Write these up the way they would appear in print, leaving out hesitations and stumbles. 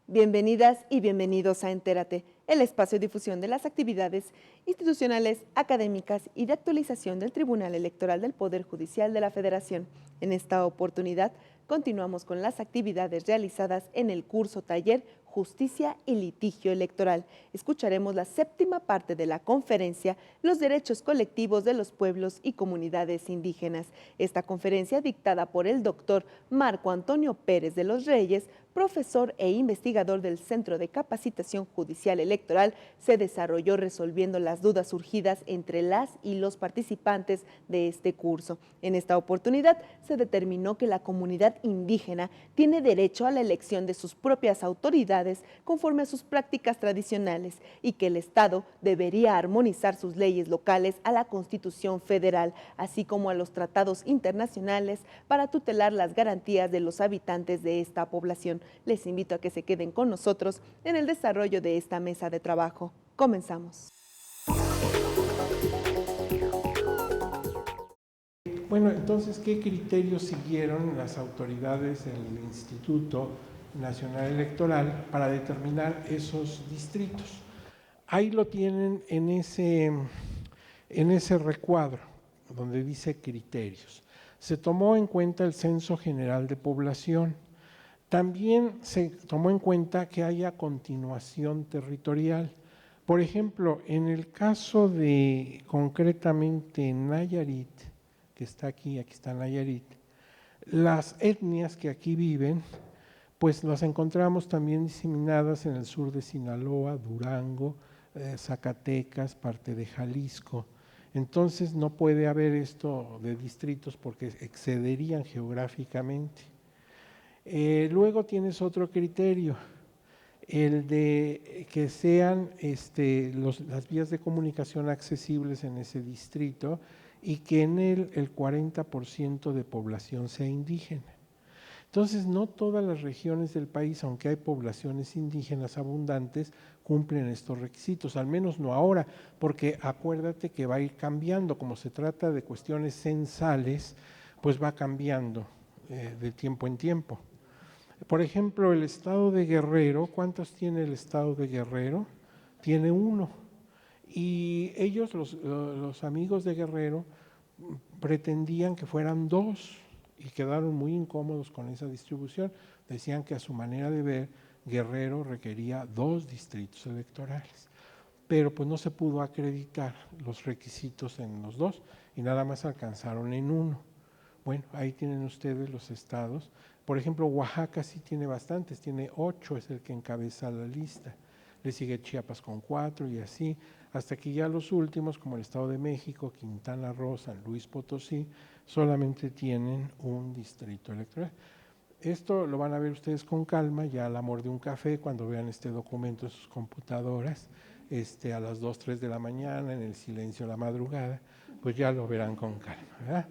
Bienvenidas y bienvenidos a Entérate, el espacio de difusión de las actividades institucionales, académicas y de actualización del Tribunal Electoral del Poder Judicial de la Federación. En esta oportunidad, continuamos con las actividades realizadas en el curso taller Justicia y Litigio Electoral. Escucharemos la séptima parte de la conferencia Los derechos colectivos de los pueblos y comunidades indígenas. Esta conferencia, dictada por el doctor Marco Antonio Pérez de los Reyes, profesor e investigador del Centro de Capacitación Judicial Electoral, se desarrolló resolviendo las dudas surgidas entre las y los participantes de este curso. En esta oportunidad se determinó que la comunidad indígena tiene derecho a la elección de sus propias autoridades conforme a sus prácticas tradicionales y que el Estado debería armonizar sus leyes locales a la Constitución Federal, así como a los tratados internacionales para tutelar las garantías de los habitantes de esta población. Les invito a que se queden con nosotros en el desarrollo de esta mesa de trabajo. Comenzamos. Bueno, entonces, ¿qué criterios siguieron las autoridades del Instituto Nacional Electoral para determinar esos distritos? Ahí lo tienen en ese recuadro donde dice criterios. Se tomó en cuenta el Censo General de Población. También se tomó en cuenta que haya continuación territorial. Por ejemplo, en el caso de concretamente Nayarit, que está aquí está Nayarit, las etnias que aquí viven, pues las encontramos también diseminadas en el sur de Sinaloa, Durango, Zacatecas, parte de Jalisco. Entonces no puede haber esto de distritos porque excederían geográficamente. Luego tienes otro criterio, el de que sean las vías de comunicación accesibles en ese distrito y que en él el 40% de población sea indígena. Entonces, no todas las regiones del país, aunque hay poblaciones indígenas abundantes, cumplen estos requisitos, al menos no ahora, porque acuérdate que va a ir cambiando, como se trata de cuestiones censales, pues va cambiando de tiempo en tiempo. Por ejemplo, el estado de Guerrero, ¿cuántos tiene el estado de Guerrero? Tiene 1. Y ellos, los amigos de Guerrero, pretendían que fueran 2 y quedaron muy incómodos con esa distribución. Decían que a su manera de ver, Guerrero requería 2 distritos electorales. Pero pues no se pudo acreditar los requisitos en los 2 y nada más alcanzaron en 1. Bueno, ahí tienen ustedes los estados. Por ejemplo, Oaxaca sí tiene bastantes, tiene 8, es el que encabeza la lista. Le sigue Chiapas con 4 y así, hasta que ya los últimos, como el Estado de México, Quintana Roo, San Luis Potosí, solamente tienen un distrito electoral. Esto lo van a ver ustedes con calma, ya al amor de un café, cuando vean este documento en sus computadoras, a las 2, 3 de la mañana, en el silencio de la madrugada, pues ya lo verán con calma, ¿verdad?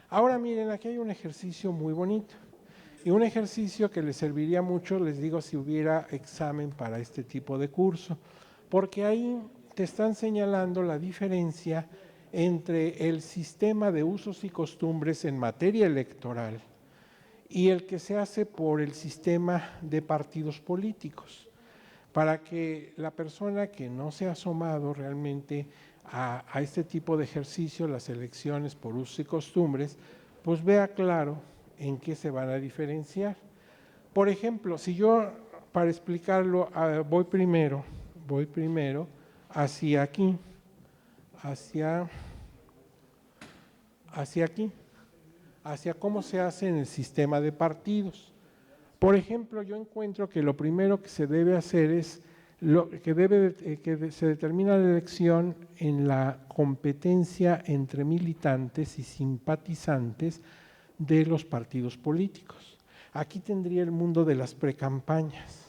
Ahora miren, aquí hay un ejercicio muy bonito y un ejercicio que les serviría mucho, les digo, si hubiera examen para este tipo de curso, porque ahí te están señalando la diferencia entre el sistema de usos y costumbres en materia electoral y el que se hace por el sistema de partidos políticos, para que la persona que no se ha asomado realmente a este tipo de ejercicio, las elecciones por usos y costumbres, pues vea claro en qué se van a diferenciar. Por ejemplo, si yo, para explicarlo, voy primero hacia aquí, hacia aquí, hacia cómo se hace en el sistema de partidos. Por ejemplo, yo encuentro que lo primero que se debe hacer es que se determina la elección en la competencia entre militantes y simpatizantes de los partidos políticos. Aquí tendría el mundo de las precampañas,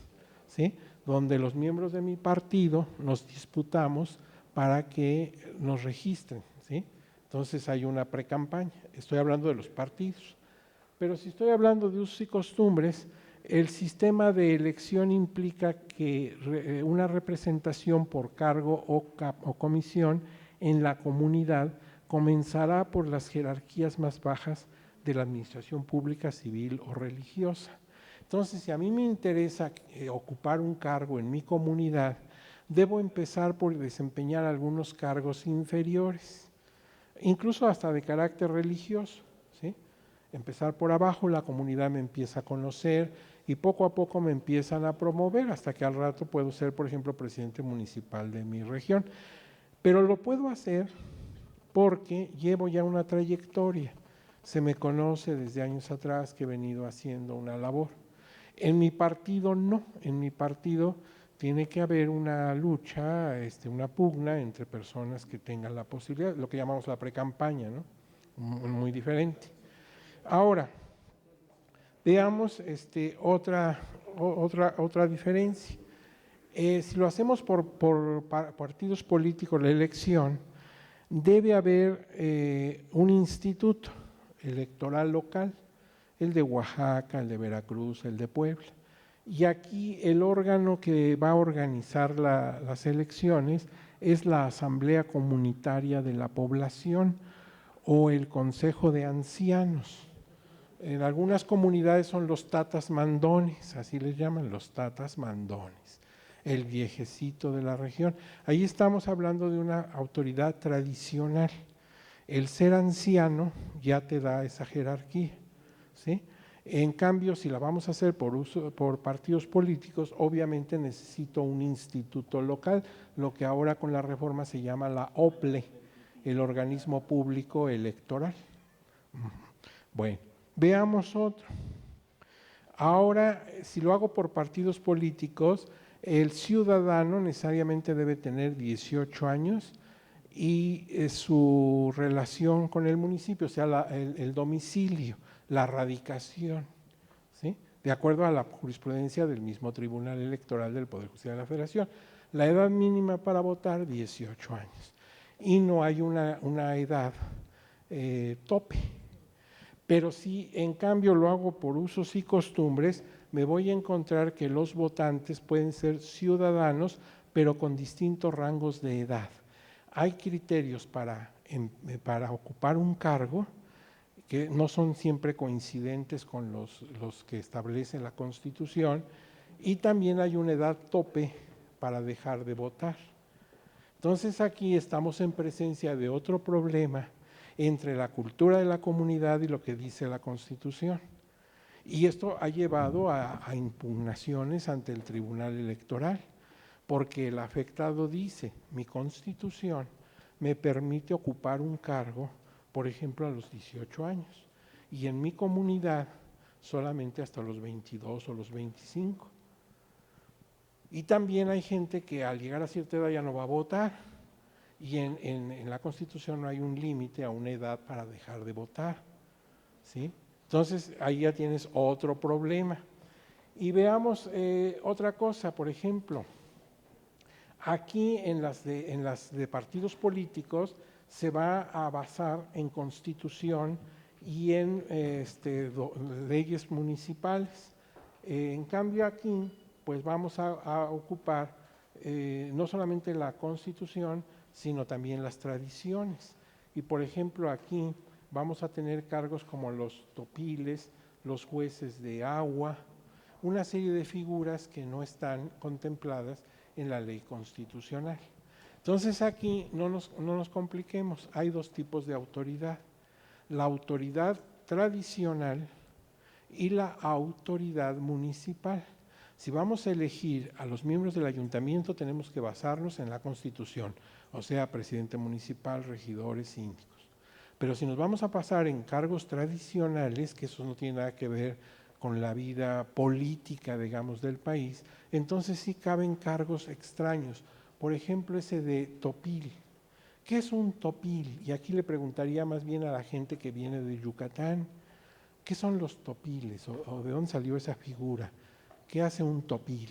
¿sí? Donde los miembros de mi partido nos disputamos para que nos registren, ¿sí? Entonces hay una precampaña, estoy hablando de los partidos. Pero si estoy hablando de usos y costumbres, el sistema de elección implica que una representación por cargo o comisión en la comunidad comenzará por las jerarquías más bajas de la administración pública, civil o religiosa. Entonces, si a mí me interesa ocupar un cargo en mi comunidad, debo empezar por desempeñar algunos cargos inferiores, incluso hasta de carácter religioso, ¿sí? Empezar por abajo, la comunidad me empieza a conocer y poco a poco me empiezan a promover hasta que al rato puedo ser, por ejemplo, presidente municipal de mi región. Pero lo puedo hacer porque llevo ya una trayectoria. Se me conoce desde años atrás que he venido haciendo una labor. En mi partido no, en mi partido tiene que haber una lucha, una pugna entre personas que tengan la posibilidad, lo que llamamos la precampaña, ¿no? Muy diferente. Ahora, veamos otra diferencia. Si lo hacemos por partidos políticos, la elección, debe haber un instituto electoral local, el de Oaxaca, el de Veracruz, el de Puebla. Y aquí el órgano que va a organizar las elecciones es la Asamblea Comunitaria de la Población o el Consejo de Ancianos. En algunas comunidades son los tatas mandones, así les llaman, los tatas mandones, el viejecito de la región. Ahí estamos hablando de una autoridad tradicional. El ser anciano ya te da esa jerarquía, ¿sí? En cambio, si la vamos a hacer por partidos políticos, obviamente necesito un instituto local, lo que ahora con la reforma se llama la OPLE, el organismo público electoral. Bueno, veamos otro. Ahora, si lo hago por partidos políticos, el ciudadano necesariamente debe tener 18 años y su relación con el municipio, o sea, el domicilio, la radicación, ¿sí? De acuerdo a la jurisprudencia del mismo Tribunal Electoral del Poder Judicial de la Federación. La edad mínima para votar, 18 años. Y no hay una edad tope. Pero si en cambio lo hago por usos y costumbres, me voy a encontrar que los votantes pueden ser ciudadanos, pero con distintos rangos de edad. Hay criterios para ocupar un cargo que no son siempre coincidentes con los que establece la Constitución, y también hay una edad tope para dejar de votar. Entonces aquí estamos en presencia de otro problema entre la cultura de la comunidad y lo que dice la Constitución. Y esto ha llevado a impugnaciones ante el Tribunal Electoral, porque el afectado dice, mi Constitución me permite ocupar un cargo, por ejemplo, a los 18 años, y en mi comunidad solamente hasta los 22 o los 25. Y también hay gente que al llegar a cierta edad ya no va a votar, y en la Constitución no hay un límite a una edad para dejar de votar, ¿sí? Entonces ahí ya tienes otro problema. Y veamos otra cosa, por ejemplo, aquí en las de partidos políticos se va a basar en Constitución y en leyes municipales. En cambio aquí, pues vamos a ocupar no solamente la Constitución, sino también las tradiciones. Y por ejemplo aquí vamos a tener cargos como los topiles, los jueces de agua, una serie de figuras que no están contempladas en la ley constitucional. Entonces aquí no nos compliquemos, hay dos tipos de autoridad, la autoridad tradicional y la autoridad municipal. Si vamos a elegir a los miembros del ayuntamiento, tenemos que basarnos en la Constitución, o sea, presidente municipal, regidores, síndicos. Pero si nos vamos a pasar en cargos tradicionales, que eso no tiene nada que ver con la vida política, digamos, del país, entonces sí caben cargos extraños. Por ejemplo, ese de topil. ¿Qué es un topil? Y aquí le preguntaría más bien a la gente que viene de Yucatán, ¿qué son los topiles? ¿O de dónde salió esa figura? ¿Qué hace un topil?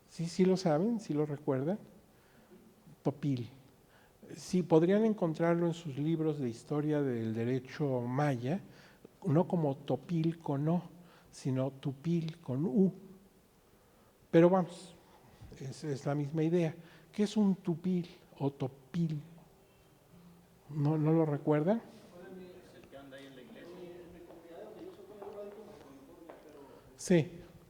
¿Sí lo saben? ¿Sí lo recuerdan? topil. Sí, podrían encontrarlo en sus libros de historia del derecho maya, no como topil con O, sino tupil con U. Pero vamos, es la misma idea. ¿Qué es un tupil o topil? ¿No lo recuerdan? Sí.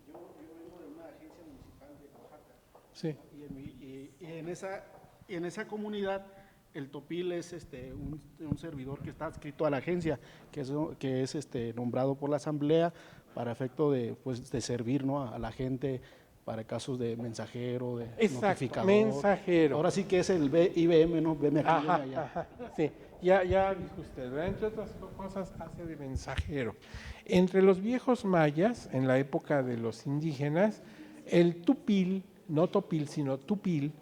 Yo vengo de una agencia municipal de Oaxaca. Sí. Y en esa comunidad el topil es un servidor que está adscrito a la agencia, que es nombrado por la asamblea para efecto de, pues, de servir, ¿no?, a la gente para casos de mensajero, de Exacto, notificador. mensajero. Ahora sí que es el IBM, ¿no? Veme aquí, Ajá, veme allá. ajá, sí, ya dijo usted, ¿verdad? Entre otras cosas hace de mensajero. Entre los viejos mayas, en la época de los indígenas, el tupil, no topil, sino tupil,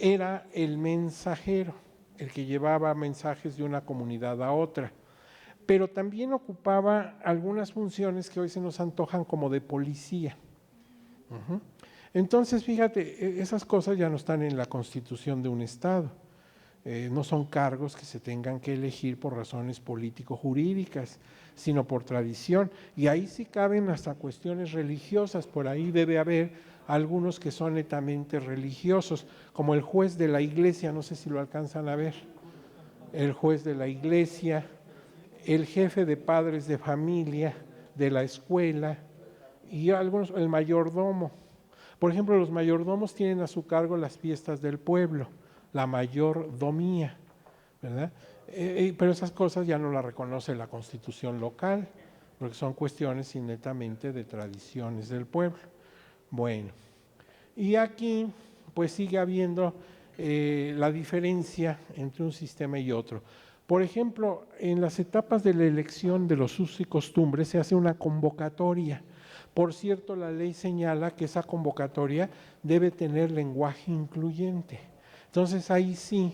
era el mensajero, el que llevaba mensajes de una comunidad a otra, pero también ocupaba algunas funciones que hoy se nos antojan como de policía. Entonces, fíjate, esas cosas ya no están en la constitución de un estado. No son cargos que se tengan que elegir por razones político-jurídicas, sino por tradición. Y ahí sí caben hasta cuestiones religiosas, por ahí debe haber algunos que son netamente religiosos, como el juez de la iglesia, no sé si lo alcanzan a ver, el juez de la iglesia, el jefe de padres de familia, de la escuela, y algunos, el mayordomo. Por ejemplo, los mayordomos tienen a su cargo las fiestas del pueblo, la mayordomía, ¿verdad? Pero esas cosas ya no las reconoce la Constitución local, porque son cuestiones netamente de tradiciones del pueblo. Bueno, y aquí pues sigue habiendo la diferencia entre un sistema y otro. Por ejemplo, en las etapas de la elección de los usos y costumbres se hace una convocatoria. Por cierto, la ley señala que esa convocatoria debe tener lenguaje incluyente. Entonces ahí sí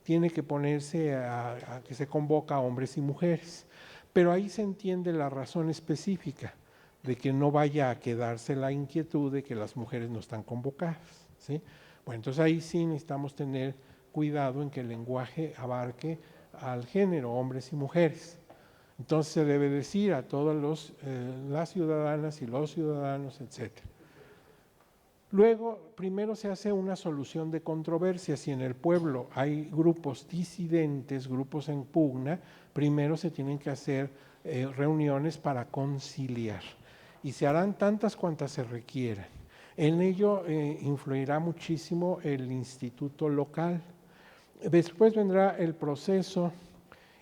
tiene que ponerse a que se convoca a hombres y mujeres, pero ahí se entiende la razón específica de que no vaya a quedarse la inquietud de que las mujeres no están convocadas, ¿sí? Bueno, entonces ahí sí necesitamos tener cuidado en que el lenguaje abarque al género, hombres y mujeres. Entonces se debe decir a todas las ciudadanas y los ciudadanos, etcétera. Luego, primero se hace una solución de controversias. Si en el pueblo hay grupos disidentes, grupos en pugna, primero se tienen que hacer reuniones para conciliar. Y se harán tantas cuantas se requieran. En ello influirá muchísimo el instituto local. Después vendrá el proceso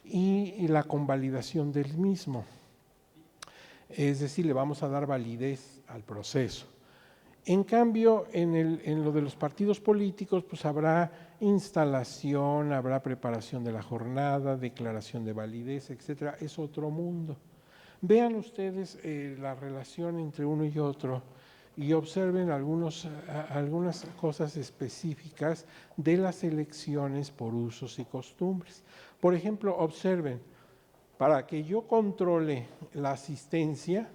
y la convalidación del mismo. Es decir, le vamos a dar validez al proceso. En cambio, en lo de los partidos políticos, pues habrá instalación, habrá preparación de la jornada, declaración de validez, etcétera. Es otro mundo. Vean ustedes la relación entre uno y otro y observen algunas cosas específicas de las elecciones por usos y costumbres. Por ejemplo, observen, para que yo controle la asistencia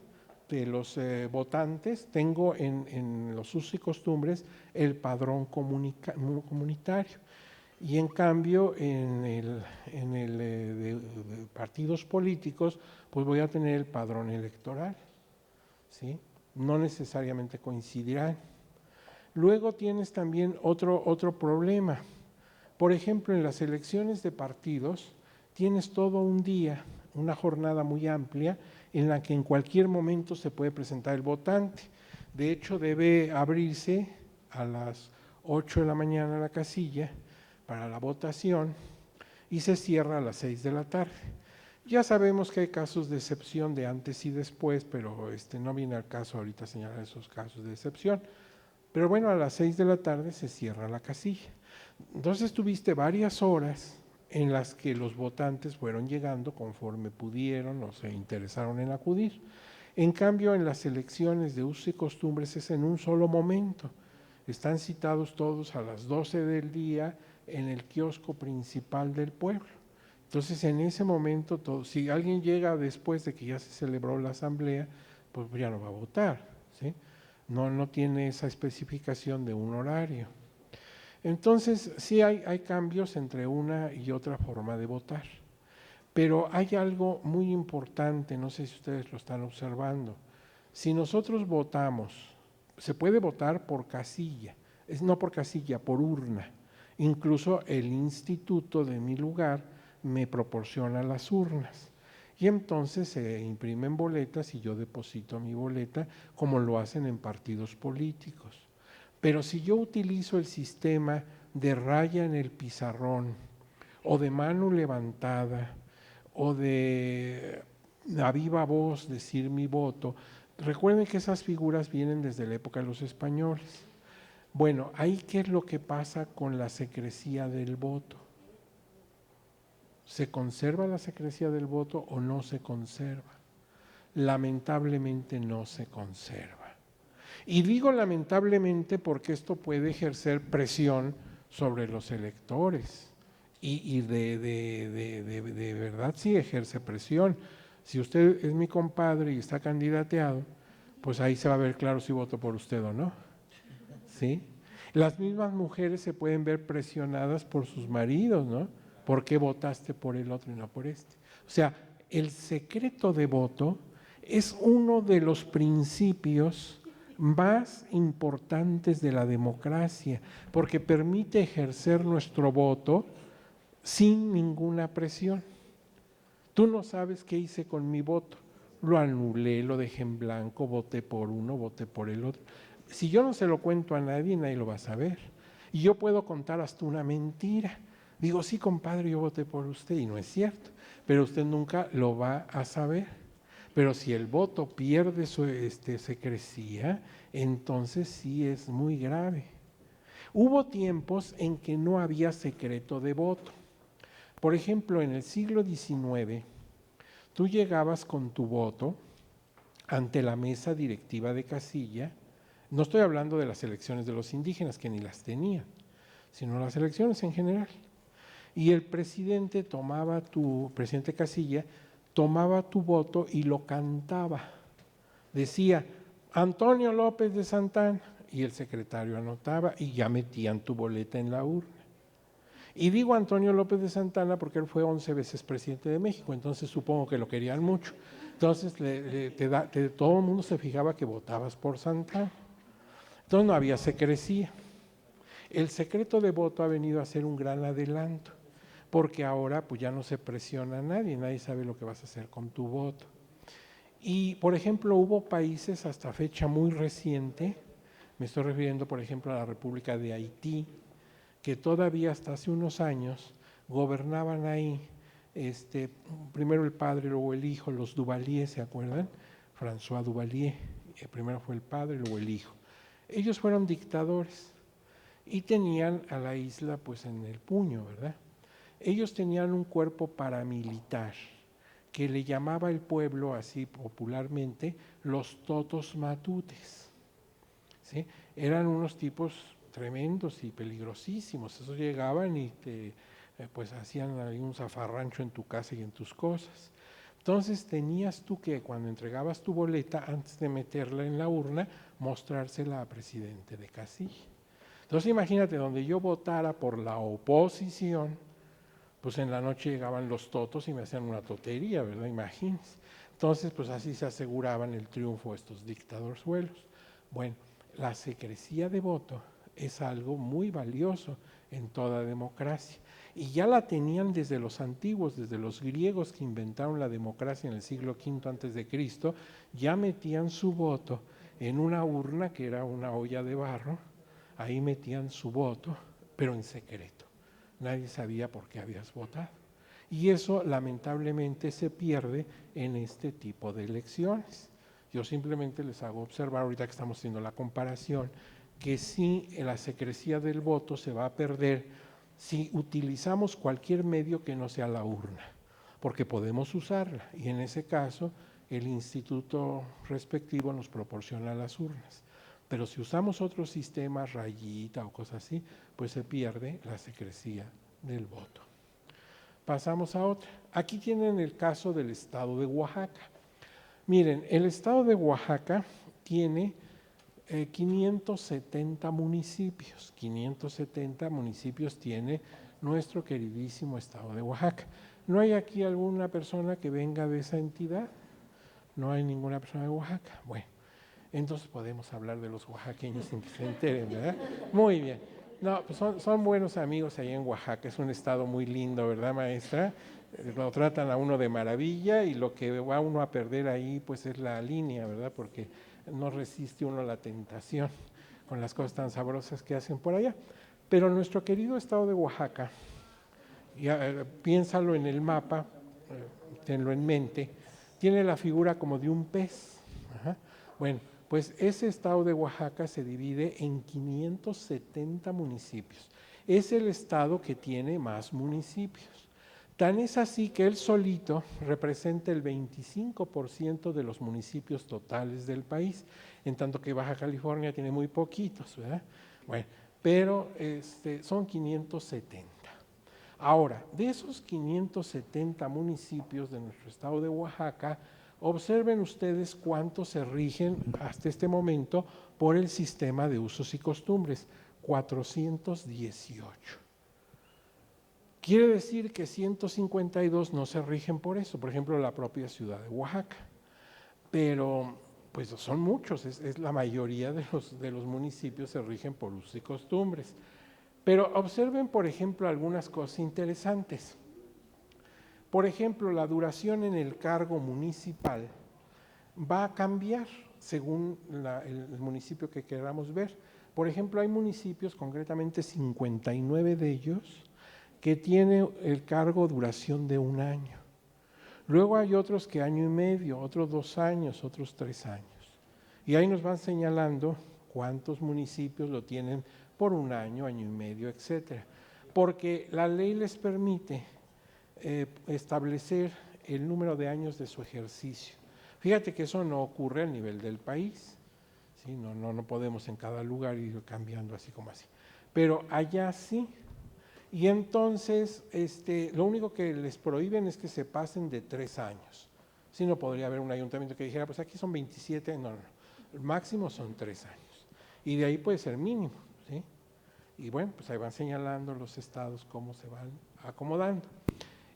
de los votantes, tengo en los usos y costumbres el padrón comunitario. Y en cambio, de partidos políticos, pues voy a tener el padrón electoral, ¿sí? No necesariamente coincidirán. Luego tienes también otro problema. Por ejemplo, en las elecciones de partidos, tienes todo un día, una jornada muy amplia, en la que en cualquier momento se puede presentar el votante. De hecho, debe abrirse a las 8 de la mañana la casilla para la votación y se cierra a las 6 de la tarde. Ya sabemos que hay casos de excepción de antes y después, pero no viene al caso ahorita señalar esos casos de excepción. Pero bueno, a las 6 de la tarde se cierra la casilla. Entonces tuviste varias horas en las que los votantes fueron llegando conforme pudieron o se interesaron en acudir. En cambio, en las elecciones de usos y costumbres es en un solo momento. Están citados todos a las 12 del día en el kiosco principal del pueblo. Entonces, en ese momento, si alguien llega después de que ya se celebró la asamblea, pues ya no va a votar, ¿sí? No tiene esa especificación de un horario. Entonces, sí hay cambios entre una y otra forma de votar, pero hay algo muy importante, no sé si ustedes lo están observando. Si nosotros votamos, se puede votar por casilla, no por casilla, por urna. Incluso el instituto de mi lugar me proporciona las urnas. Y entonces se imprimen boletas y yo deposito mi boleta como lo hacen en partidos políticos. Pero si yo utilizo el sistema de raya en el pizarrón, o de mano levantada, o de a viva voz decir mi voto, recuerden que esas figuras vienen desde la época de los españoles. Bueno, ahí qué es lo que pasa con la secrecía del voto. ¿Se conserva la secrecía del voto o no se conserva? Lamentablemente no se conserva. Y digo lamentablemente porque esto puede ejercer presión sobre los electores y de verdad sí ejerce presión. Si usted es mi compadre y está candidateado, pues ahí se va a ver claro si voto por usted o no. ¿Sí? Las mismas mujeres se pueden ver presionadas por sus maridos, ¿no? ¿Por qué votaste por el otro y no por este? O sea, el secreto de voto es uno de los principios más importantes de la democracia, porque permite ejercer nuestro voto sin ninguna presión. Tú no sabes qué hice con mi voto, lo anulé, lo dejé en blanco, voté por uno, voté por el otro. Si yo no se lo cuento a nadie, nadie lo va a saber. Y yo puedo contar hasta una mentira. Digo, sí, compadre, yo voté por usted, y no es cierto, pero usted nunca lo va a saber. Pero si el voto pierde su secrecía, entonces sí es muy grave. Hubo tiempos en que no había secreto de voto. Por ejemplo, en el siglo XIX, tú llegabas con tu voto ante la mesa directiva de casilla. No estoy hablando de las elecciones de los indígenas, que ni las tenían, sino las elecciones en general. Y el presidente presidente Casilla, tomaba tu voto y lo cantaba. Decía, Antonio López de Santana, y el secretario anotaba y ya metían tu boleta en la urna. Y digo Antonio López de Santana porque él fue 11 veces presidente de México, entonces supongo que lo querían mucho. Entonces todo el mundo se fijaba que votabas por Santana. Entonces no había secrecía. El secreto de voto ha venido a ser un gran adelanto, porque ahora pues ya no se presiona a nadie, nadie sabe lo que vas a hacer con tu voto. Y por ejemplo hubo países hasta fecha muy reciente, me estoy refiriendo por ejemplo a la República de Haití, que todavía hasta hace unos años gobernaban ahí, primero el padre, luego el hijo, los Duvalier, ¿se acuerdan? François Duvalier, primero fue el padre, luego el hijo. Ellos fueron dictadores y tenían a la isla pues en el puño, ¿verdad? Ellos tenían un cuerpo paramilitar que le llamaba el pueblo así popularmente los totos matutes, ¿sí? Eran unos tipos tremendos y peligrosísimos. Esos llegaban y pues hacían ahí un zafarrancho en tu casa y en tus cosas. Entonces tenías tú que, cuando entregabas tu boleta, antes de meterla en la urna, mostrársela a presidente de casilla. Entonces imagínate, donde yo votara por la oposición, pues en la noche llegaban los totos y me hacían una totería, ¿verdad? Imagínense. Entonces, pues así se aseguraban el triunfo de estos dictadorzuelos. Bueno, la secrecía de voto es algo muy valioso en toda democracia. Y ya la tenían desde los antiguos, desde los griegos que inventaron la democracia en el siglo V antes de Cristo, ya metían su voto en una urna que era una olla de barro, ahí metían su voto, pero en secreto. Nadie sabía por qué habías votado. Y eso lamentablemente se pierde en este tipo de elecciones. Yo simplemente les hago observar, ahorita que estamos haciendo la comparación, que sí, la secrecía del voto se va a perder si utilizamos cualquier medio que no sea la urna, porque podemos usarla y en ese caso el instituto respectivo nos proporciona las urnas. Pero si usamos otros sistemas, rayita o cosas así, pues se pierde la secrecía del voto. Pasamos a otra. Aquí tienen el caso del estado de Oaxaca. Miren, el estado de Oaxaca tiene 570 municipios. 570 municipios tiene nuestro queridísimo estado de Oaxaca. ¿No hay aquí alguna persona que venga de esa entidad? No hay ninguna persona de Oaxaca. Bueno, entonces podemos hablar de los oaxaqueños sin que se enteren, ¿verdad? Muy bien. No, pues son buenos amigos ahí en Oaxaca, es un estado muy lindo, ¿verdad, maestra? Lo tratan a uno de maravilla y lo que va uno a perder ahí pues es la línea, ¿verdad? Porque no resiste uno la tentación con las cosas tan sabrosas que hacen por allá. Pero nuestro querido estado de Oaxaca, piénsalo en el mapa, tenlo en mente, tiene la figura como de un pez. Ajá. Bueno, pues ese estado de Oaxaca se divide en 570 municipios. Es el estado que tiene más municipios. Tan es así que él solito representa el 25% de los municipios totales del país, en tanto que Baja California tiene muy poquitos, ¿verdad? Bueno, pero son 570. Ahora, de esos 570 municipios de nuestro estado de Oaxaca, observen ustedes cuántos se rigen hasta este momento por el sistema de usos y costumbres, 418. Quiere decir que 152 no se rigen por eso, por ejemplo, la propia ciudad de Oaxaca. Pero, pues son muchos, es la mayoría de los municipios se rigen por usos y costumbres. Pero observen, por ejemplo, algunas cosas interesantes. Por ejemplo, la duración en el cargo municipal va a cambiar según el municipio que queramos ver. Por ejemplo, hay municipios, concretamente 59 de ellos, que tiene el cargo duración de 1 año. Luego hay otros que 1 año y medio, otros 2 años, otros 3 años. Y ahí nos van señalando cuántos municipios lo tienen por 1 año, 1 año y medio, etcétera. Porque la ley les permite establecer el número de años de su ejercicio. Fíjate que eso no ocurre a nivel del país, ¿sí? No podemos en cada lugar ir cambiando así como así. Pero allá sí. Y entonces, lo único que les prohíben es que se pasen de 3 años. Si no podría haber un ayuntamiento que dijera, pues aquí son 27, no. El máximo son 3 años. Y de ahí puede ser mínimo, ¿sí? Y bueno, pues ahí van señalando los estados cómo se van acomodando.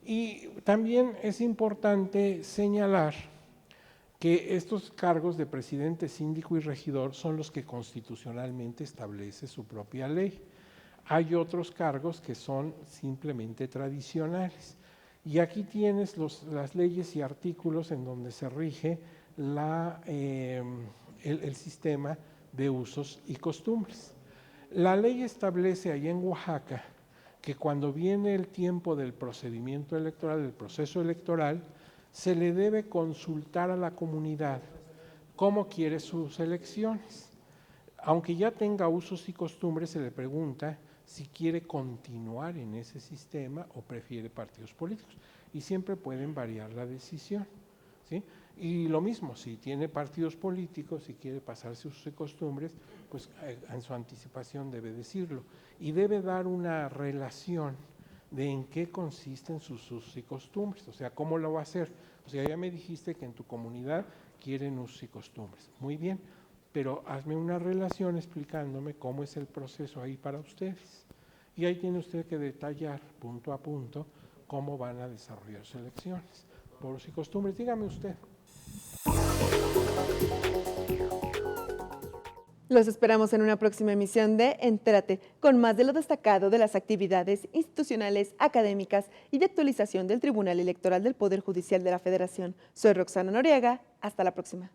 Y también es importante señalar que estos cargos de presidente, síndico y regidor son los que constitucionalmente establece su propia ley. Hay otros cargos que son simplemente tradicionales. Y aquí tienes las leyes y artículos en donde se rige el sistema de usos y costumbres. La ley establece ahí en Oaxaca que cuando viene el tiempo del procedimiento electoral, del proceso electoral, se le debe consultar a la comunidad cómo quiere sus elecciones. Aunque ya tenga usos y costumbres, se le pregunta si quiere continuar en ese sistema o prefiere partidos políticos. Y siempre pueden variar la decisión, ¿sí? Y lo mismo, si tiene partidos políticos, si quiere pasarse usos y costumbres, pues en su anticipación debe decirlo. Y debe dar una relación de en qué consisten sus usos y costumbres, o sea, cómo lo va a hacer. O sea, ya me dijiste que en tu comunidad quieren usos y costumbres. Muy bien, pero hazme una relación explicándome cómo es el proceso ahí para ustedes. Y ahí tiene usted que detallar punto a punto cómo van a desarrollar sus elecciones. Por usos y costumbres, dígame usted. Los esperamos en una próxima emisión de Entérate, con más de lo destacado de las actividades institucionales, académicas y de actualización del Tribunal Electoral del Poder Judicial de la Federación. Soy Roxana Noriega, hasta la próxima.